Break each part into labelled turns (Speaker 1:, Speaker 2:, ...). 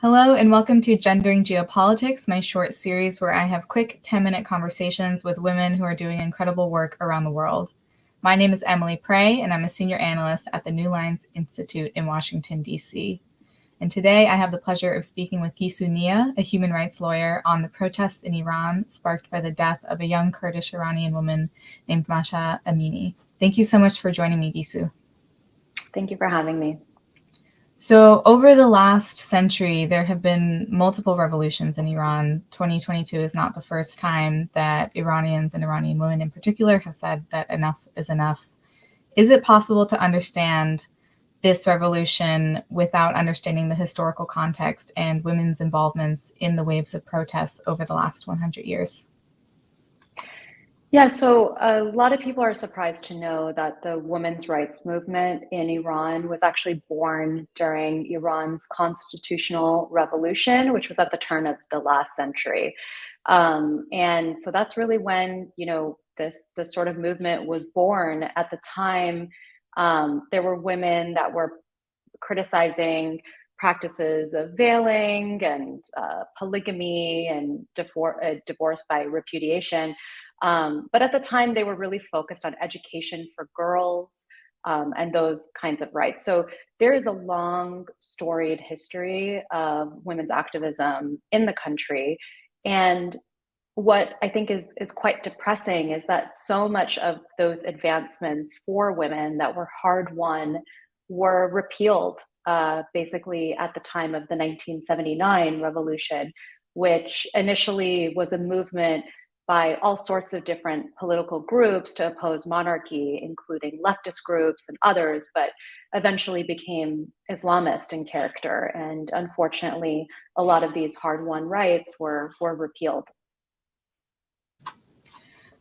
Speaker 1: Hello and welcome to Gendering Geopolitics, my short series where I have quick 10-minute conversations with women who are doing incredible work around the world. My name is Emily Prey and I'm a senior analyst at the New Lines Institute in Washington, D.C. And today I have the pleasure of speaking with Gissou Nia, a human rights lawyer, on the protests in Iran sparked by the death of a young Kurdish Iranian woman named Mahsa Amini. Thank you so much for joining me, Gissou.
Speaker 2: Thank you for having me.
Speaker 1: So over the last century, there have been multiple revolutions in Iran. 2022 is not the first time that Iranians and Iranian women in particular have said that enough is enough. Is it possible to understand this revolution without understanding the historical context and women's involvements in the waves of protests over the last 100 years?
Speaker 2: Yeah, so a lot of people are surprised to know that the women's rights movement in Iran was actually born during Iran's constitutional revolution, which was at the turn of the last century. And so that's really when, this sort of movement was born. At the time, there were women that were criticizing practices of veiling and polygamy and divorce by repudiation. But at the time, they were really focused on education for girls and those kinds of rights. So there is a long, storied history of women's activism in the country. And what I think is quite depressing is that so much of those advancements for women that were hard won were repealed basically at the time of the 1979 revolution, which initially was a movement by all sorts of different political groups to oppose monarchy, including leftist groups and others, but eventually became Islamist in character. And unfortunately, a lot of these hard-won rights were repealed.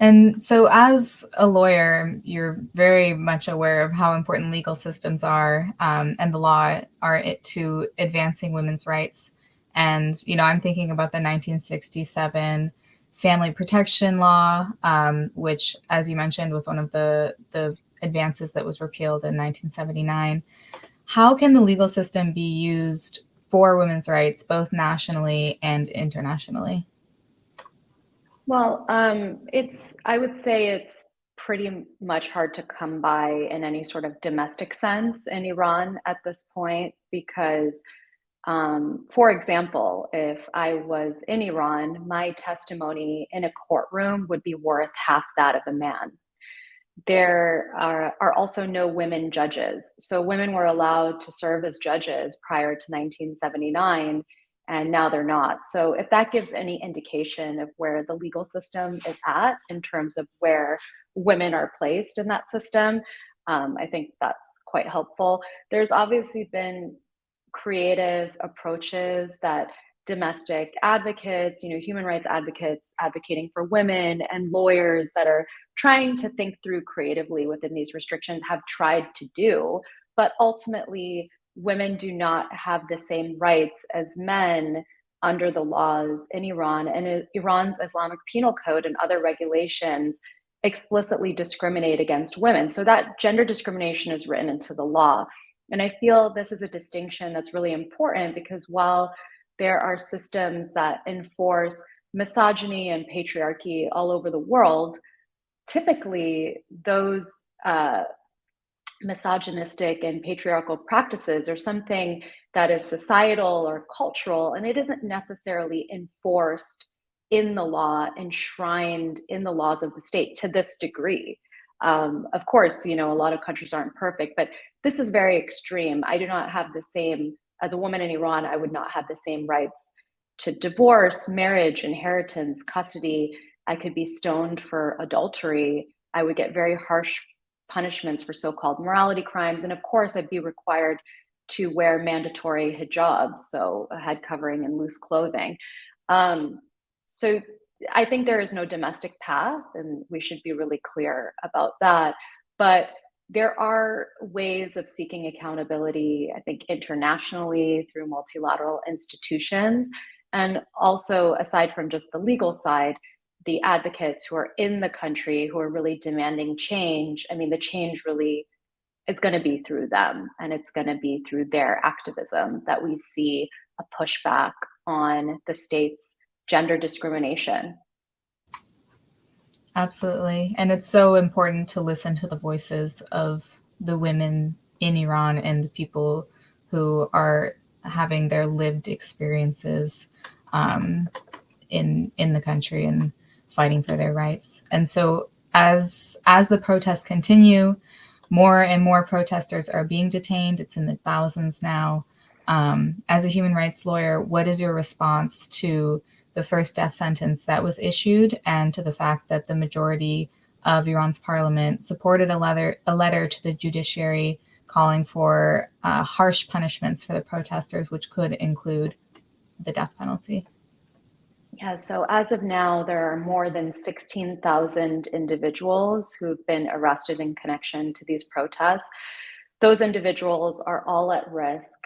Speaker 1: And so as a lawyer, you're very much aware of how important legal systems are and the law are to advancing women's rights. And, I'm thinking about the 1967 Family Protection Law, which, as you mentioned, was one of the advances that was repealed in 1979. How can the legal system be used for women's rights, both nationally and internationally?
Speaker 2: Well, I would say it's pretty much hard to come by in any sort of domestic sense in Iran at this point because, for example, if I was in Iran, my testimony in a courtroom would be worth half that of a man. There are also no women judges. So women were allowed to serve as judges prior to 1979, and now they're not. So if that gives any indication of where the legal system is at in terms of where women are placed in that system, I think that's quite helpful. There's obviously been creative approaches that domestic advocates, human rights advocates advocating for women and lawyers that are trying to think through creatively within these restrictions have tried to do. But ultimately, women do not have the same rights as men under the laws in Iran. And Iran's Islamic Penal Code and other regulations explicitly discriminate against women. So that gender discrimination is written into the law. And I feel this is a distinction that's really important because while there are systems that enforce misogyny and patriarchy all over the world, typically those misogynistic and patriarchal practices are something that is societal or cultural, and it isn't necessarily enforced in the law, enshrined in the laws of the state to this degree. Of course, a lot of countries aren't perfect, but this is very extreme. I do not have the same, as a woman in Iran, I would not have the same rights to divorce, marriage, inheritance, custody. I could be stoned for adultery. I would get very harsh punishments for so-called morality crimes. And of course, I'd be required to wear mandatory hijabs, so a head covering and loose clothing. So I think there is no domestic path, and we should be really clear about that. But there are ways of seeking accountability, I think, internationally through multilateral institutions. And also, aside from just the legal side, the advocates who are in the country who are really demanding change. I mean, the change really it's going to be through them, and it's going to be through their activism that we see a pushback on the state's gender discrimination.
Speaker 1: Absolutely. And it's so important to listen to the voices of the women in Iran and the people who are having their lived experiences in the country and fighting for their rights. And so as the protests continue, more and more protesters are being detained. It's in the thousands now. As a human rights lawyer, what is your response to the first death sentence that was issued and to the fact that the majority of Iran's parliament supported a letter to the judiciary calling for harsh punishments for the protesters, which could include the death penalty?
Speaker 2: Yeah, so as of now, there are more than 16,000 individuals who've been arrested in connection to these protests. Those individuals are all at risk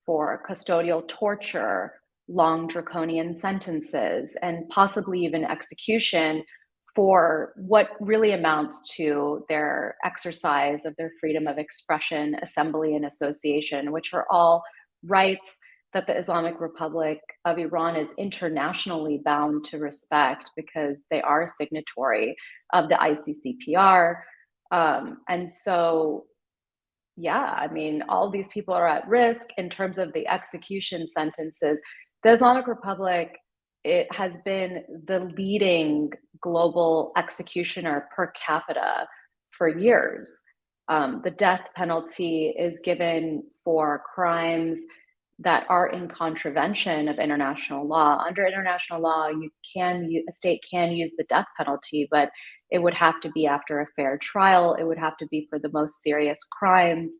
Speaker 2: for custodial torture, long draconian sentences, and possibly even execution for what really amounts to their exercise of their freedom of expression, assembly, and association, which are all rights that the Islamic Republic of Iran is internationally bound to respect because they are a signatory of the ICCPR. And so yeah, I mean, all these people are at risk in terms of the execution sentences. The Islamic Republic, it has been the leading global executioner per capita for years. The death penalty is given for crimes that are in contravention of international law. Under international law, a state can use the death penalty, but it would have to be after a fair trial. It would have to be for the most serious crimes.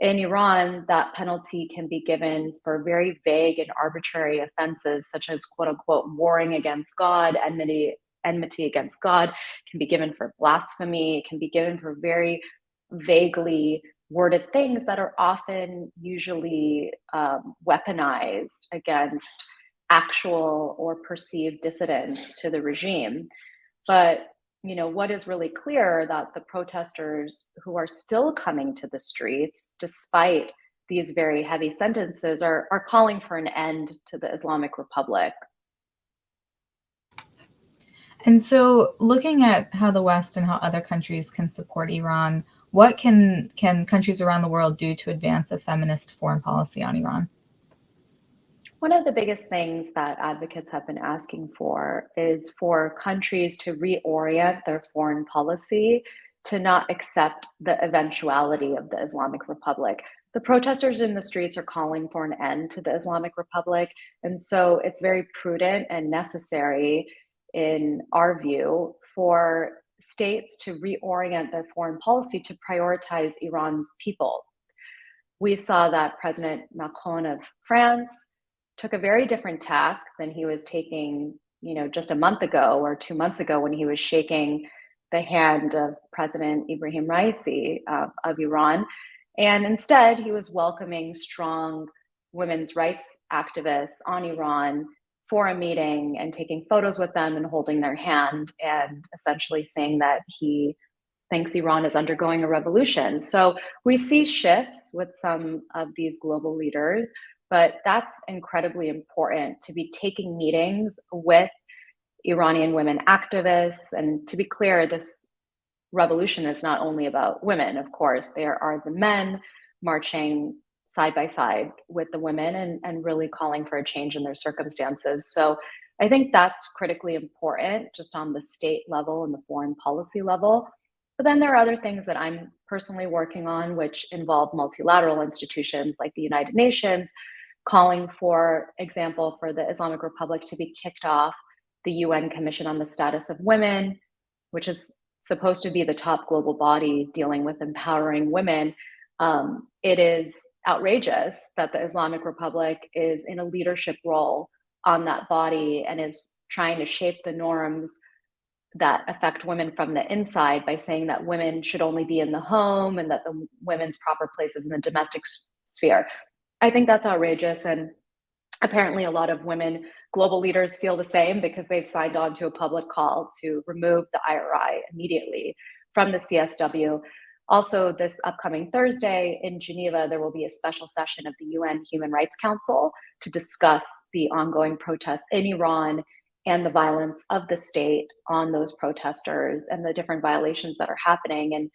Speaker 2: In Iran, that penalty can be given for very vague and arbitrary offenses, such as quote unquote warring against God, enmity against God, can be given for blasphemy, it can be given for very vaguely worded things that are often usually weaponized against actual or perceived dissidents to the regime. But what is really clear that the protesters who are still coming to the streets, despite these very heavy sentences, are calling for an end to the Islamic Republic.
Speaker 1: And so, looking at how the West and how other countries can support Iran, what can countries around the world do to advance a feminist foreign policy on Iran?
Speaker 2: One of the biggest things that advocates have been asking for is for countries to reorient their foreign policy to not accept the eventuality of the Islamic Republic. The protesters in the streets are calling for an end to the Islamic Republic, and so it's very prudent and necessary, in our view, for states to reorient their foreign policy to prioritize Iran's people. We saw that President Macron of France took a very different tack than he was taking, just a month ago or 2 months ago when he was shaking the hand of President Ibrahim Raisi of Iran. And instead, he was welcoming strong women's rights activists on Iran for a meeting and taking photos with them and holding their hand and essentially saying that he thinks Iran is undergoing a revolution. So we see shifts with some of these global leaders, but that's incredibly important to be taking meetings with Iranian women activists. And to be clear, this revolution is not only about women, of course, there are the men marching side by side with the women and really calling for a change in their circumstances. So I think that's critically important just on the state level and the foreign policy level. But then there are other things that I'm personally working on, which involve multilateral institutions like the United Nations, calling, for example, for the Islamic Republic to be kicked off the UN Commission on the Status of Women, which is supposed to be the top global body dealing with empowering women. It is outrageous that the Islamic Republic is in a leadership role on that body and is trying to shape the norms that affect women from the inside by saying that women should only be in the home and that the women's proper place is in the domestic sphere. I think that's outrageous. And apparently a lot of women global leaders feel the same because they've signed on to a public call to remove the IRI immediately from the CSW. Also, this upcoming Thursday in Geneva, there will be a special session of the UN Human Rights Council to discuss the ongoing protests in Iran and the violence of the state on those protesters and the different violations that are happening. And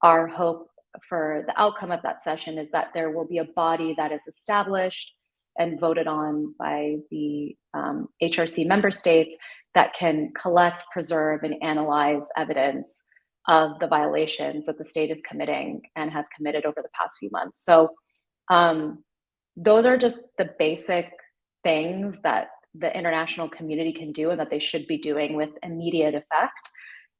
Speaker 2: our hope for the outcome of that session is that there will be a body that is established and voted on by the HRC member states that can collect, preserve, and analyze evidence of the violations that the state is committing and has committed over the past few months. So those are just the basic things that the international community can do and that they should be doing with immediate effect.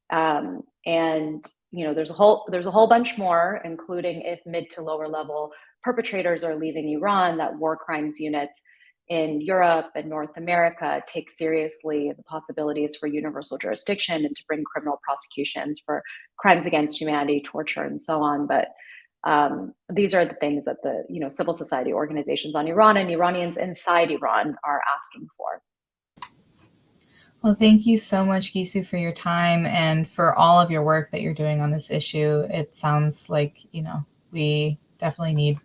Speaker 2: And there's a whole bunch more, including if mid to lower level perpetrators are leaving Iran, that war crimes units in Europe and North America take seriously the possibilities for universal jurisdiction and to bring criminal prosecutions for crimes against humanity, torture, and so on. But these are the things that the civil society organizations on Iran and Iranians inside Iran are asking for.
Speaker 1: Well, thank you so much, Gissou, for your time and for all of your work that you're doing on this issue. It sounds like, we definitely need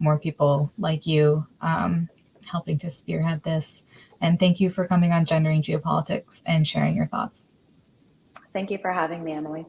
Speaker 1: more people like you helping to spearhead this. And thank you for coming on Gendering Geopolitics and sharing your thoughts.
Speaker 2: Thank you for having me, Emily.